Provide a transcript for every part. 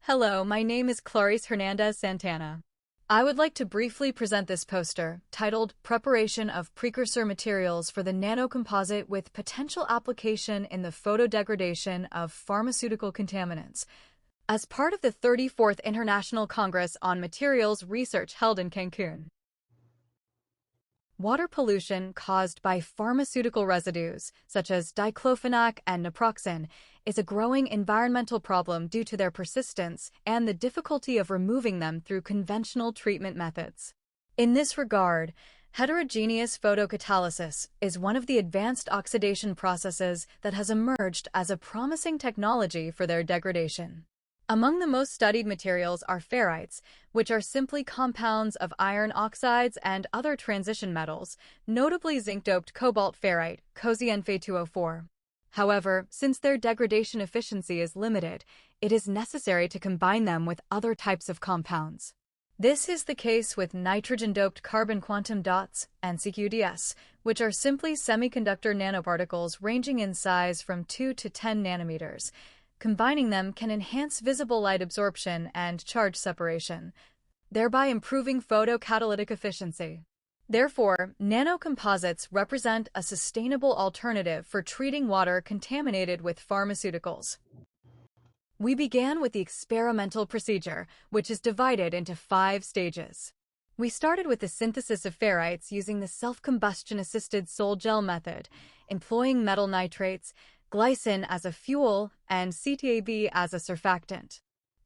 Hello, my name is Clarice Hernandez Santana. I would like to briefly present this poster, titled Preparation of Precursor Materials for the Nanocomposite with Potential Application in the Photodegradation of Pharmaceutical Contaminants, as part of the 34th International Congress on Materials Research held in Cancun. Water pollution caused by pharmaceutical residues, such as diclofenac and naproxen, is a growing environmental problem due to their persistence and the difficulty of removing them through conventional treatment methods. In this regard, heterogeneous photocatalysis is one of the advanced oxidation processes that has emerged as a promising technology for their degradation. Among the most studied materials are ferrites, which are simply compounds of iron oxides and other transition metals, notably zinc-doped cobalt ferrite, CoZnFe204. However, since their degradation efficiency is limited, it is necessary to combine them with other types of compounds. This is the case with nitrogen-doped carbon quantum dots, NCQDS, which are simply semiconductor nanoparticles ranging in size from 2 to 10 nanometers. Combining them can enhance visible light absorption and charge separation, thereby improving photocatalytic efficiency. Therefore, nanocomposites represent a sustainable alternative for treating water contaminated with pharmaceuticals. We began with the experimental procedure, which is divided into 5 stages. We started with the synthesis of ferrites using the self-combustion-assisted sol-gel method, employing metal nitrates, glycine as a fuel, and CTAB as a surfactant.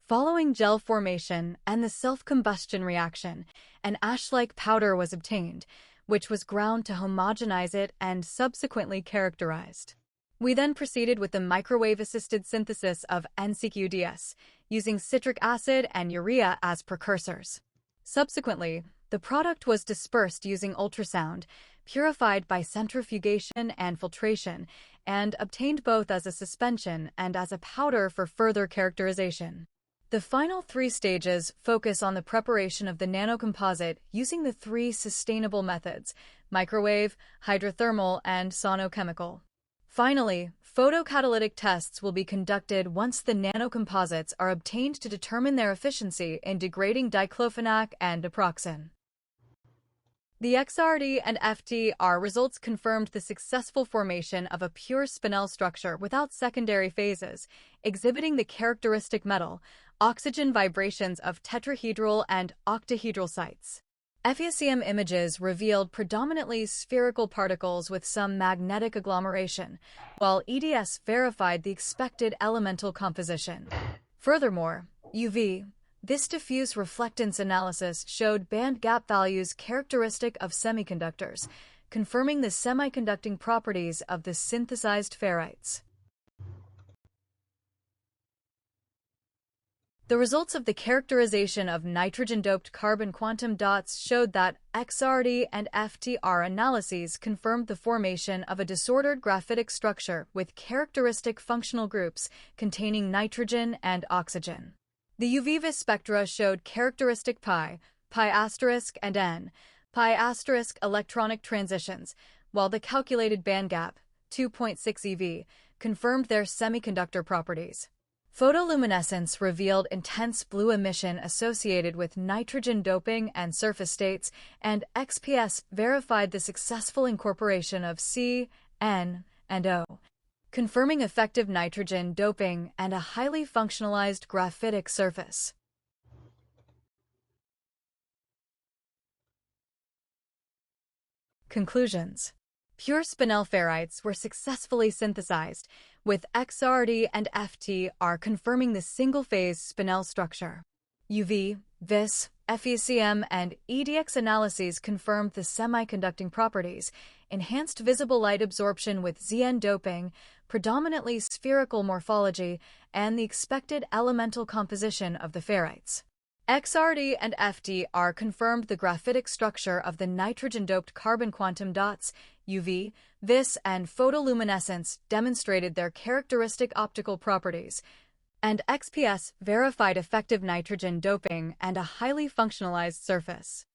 Following gel formation and the self-combustion reaction, an ash-like powder was obtained, which was ground to homogenize it and subsequently characterized. We then proceeded with the microwave-assisted synthesis of NCQDS, using citric acid and urea as precursors. Subsequently, the product was dispersed using ultrasound, purified by centrifugation and filtration, and obtained both as a suspension and as a powder for further characterization. The final 3 stages focus on the preparation of the nanocomposite using the 3 sustainable methods: microwave, hydrothermal, and sonochemical. Finally, photocatalytic tests will be conducted once the nanocomposites are obtained to determine their efficiency in degrading diclofenac and naproxen. The XRD and FTR results confirmed the successful formation of a pure spinel structure without secondary phases, exhibiting the characteristic metal, oxygen vibrations of tetrahedral and octahedral sites. FECM images revealed predominantly spherical particles with some magnetic agglomeration, while EDS verified the expected elemental composition. Furthermore, UV This diffuse reflectance analysis showed band gap values characteristic of semiconductors, confirming the semiconducting properties of the synthesized ferrites. The results of the characterization of nitrogen-doped carbon quantum dots showed that XRD and FTR analyses confirmed the formation of a disordered graphitic structure with characteristic functional groups containing nitrogen and oxygen. The UV-vis spectra showed characteristic pi asterisk, and n, pi asterisk electronic transitions, while the calculated bandgap, 2.6 eV, confirmed their semiconductor properties. Photoluminescence revealed intense blue emission associated with nitrogen doping and surface states, and XPS verified the successful incorporation of C, N, and O, confirming effective nitrogen doping and a highly functionalized graphitic surface. Conclusions. Pure spinel ferrites were successfully synthesized, with XRD and FTR confirming the single-phase spinel structure. UV, VIS, FECM, and EDX analyses confirmed the semiconducting properties, enhanced visible light absorption with ZN doping, predominantly spherical morphology, and the expected elemental composition of the ferrites. XRD and FTR confirmed the graphitic structure of the nitrogen-doped carbon quantum dots. UV, VIS, and photoluminescence demonstrated their characteristic optical properties, and XPS verified effective nitrogen doping and a highly functionalized surface.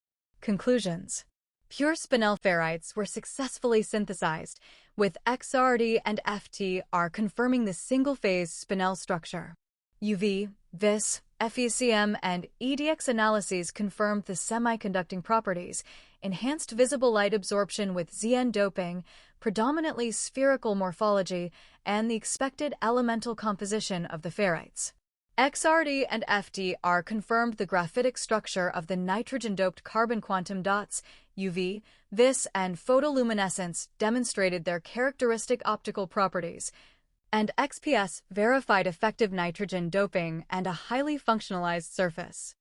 Conclusions. Pure spinel ferrites were successfully synthesized, with XRD and FTR confirming the single-phase spinel structure. UV, VIS, FECM and EDX analyses confirmed the semiconducting properties, enhanced visible light absorption with ZN doping, predominantly spherical morphology, and the expected elemental composition of the ferrites. XRD and FDR confirmed the graphitic structure of the nitrogen-doped carbon quantum dots. UV, vis, and photoluminescence demonstrated their characteristic optical properties, and XPS verified effective nitrogen doping and a highly functionalized surface.